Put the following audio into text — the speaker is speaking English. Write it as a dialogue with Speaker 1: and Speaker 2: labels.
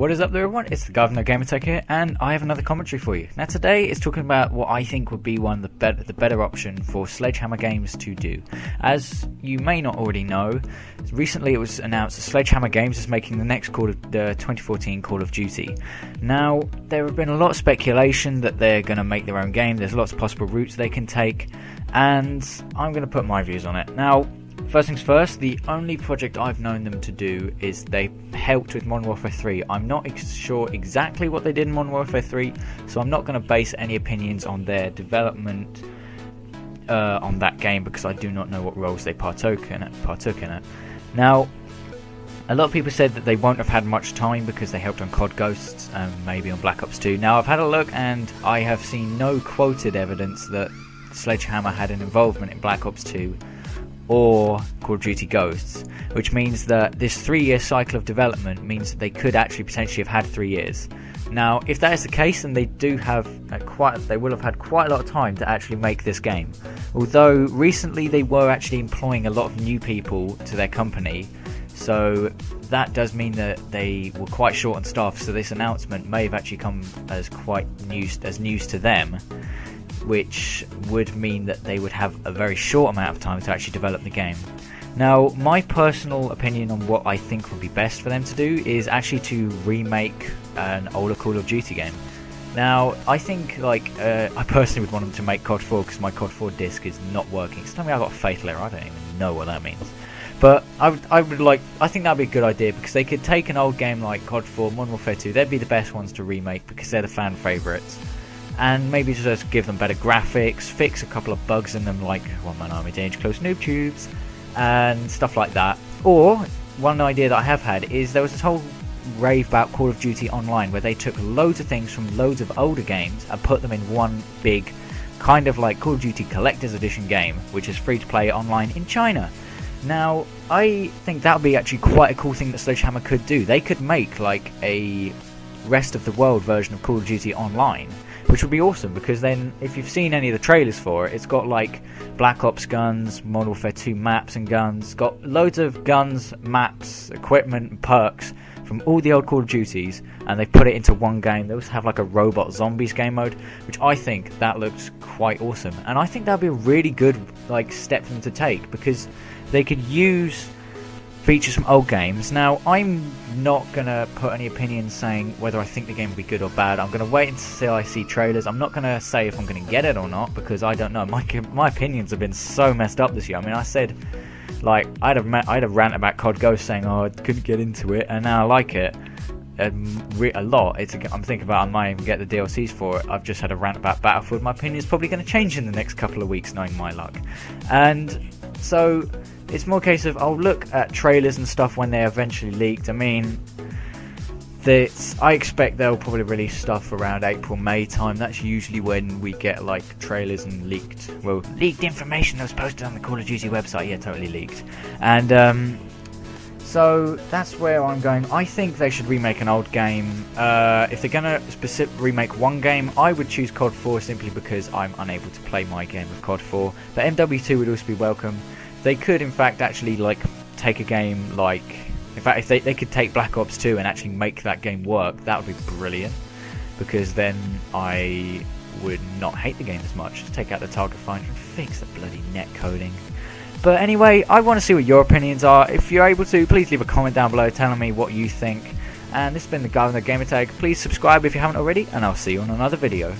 Speaker 1: What is up there, everyone? It's the Governor Gamertech here, and I have another commentary for you. Now today is talking about what I think would be one of the better option for Sledgehammer Games to do. As you may not already know, recently it was announced that Sledgehammer Games is making the next the 2014 Call of Duty. Now, there have been a lot of speculation that they're going to make their own game. There's lots of possible routes they can take, and I'm going to put my views on it. Now, first things first, the only project I've known them to do is they helped with Modern Warfare 3. I'm not sure exactly what they did in Modern Warfare 3, so I'm not going to base any opinions on their development on that game because I do not know what roles they partook in it. Now, a lot of people said that they won't have had much time because they helped on COD Ghosts and maybe on Black Ops 2. Now, I've had a look and I have seen no quoted evidence that Sledgehammer had an involvement in Black Ops 2 or Call of Duty Ghosts, which means that this 3-year cycle of development means that they could actually potentially have had 3 years. Now, if that is the case, then they will have had quite a lot of time to actually make this game. Although recently they were actually employing a lot of new people to their company, so that does mean that they were quite short on staff. So this announcement may have actually come as news to them, which would mean that they would have a very short amount of time to actually develop the game. Now, my personal opinion on what I think would be best for them to do is actually to remake an older Call of Duty game. Now, I think, I personally would want them to make COD 4 because my COD 4 disc is not working. So tell me I've got a fatal error, I don't even know what that means. But I think that'd be a good idea because they could take an old game like COD 4, Modern Warfare 2, they'd be the best ones to remake because they're the fan favourites. And maybe just give them better graphics, fix a couple of bugs in them like One Man Army Danger Close Noob Tubes and stuff like that. Or, one idea that I have had is there was this whole rave about Call of Duty Online where they took loads of things from loads of older games and put them in one big kind of like Call of Duty Collector's Edition game, which is free to play online in China. Now, I think that would be actually quite a cool thing that Sledgehammer could do. They could make like a rest of the world version of Call of Duty Online, which would be awesome because then if you've seen any of the trailers for it, it's got like Black Ops guns, Modern Warfare 2 maps and guns, it's got loads of guns, maps, equipment and perks from all the old Call of Duties, and they put it into one game. They also have like a robot zombies game mode, which I think that looks quite awesome, and I think that would be a really good step for them to take because they could use features from old games. Now, I'm not going to put any opinions saying whether I think the game will be good or bad. I'm going to wait until I see trailers. I'm not going to say if I'm going to get it or not because I don't know. My opinions have been so messed up this year. I mean, I said, I had a rant about COD Ghost saying, oh, I couldn't get into it, and now I like it a lot. I'm thinking about I might even get the DLCs for it. I've just had a rant about Battlefield. My opinion is probably going to change in the next couple of weeks, knowing my luck. And so it's more a case of I'll look at trailers and stuff when they're eventually leaked. I mean, I expect they'll probably release stuff around April, May time. That's usually when we get trailers and leaked information that was posted on the Call of Duty website. Yeah, totally leaked. And so that's where I'm going. I think they should remake an old game. If they're going to remake one game, I would choose COD 4 simply because I'm unable to play my game of COD 4. But MW2 would also be welcome. They could, in fact, actually take a game in fact, if they could take Black Ops 2 and actually make that game work, that would be brilliant. Because then I would not hate the game as much. Just take out the target finder and fix the bloody net coding. But anyway, I want to see what your opinions are. If you're able to, please leave a comment down below telling me what you think. And this has been the Governor Gamertag. Please subscribe if you haven't already, and I'll see you on another video.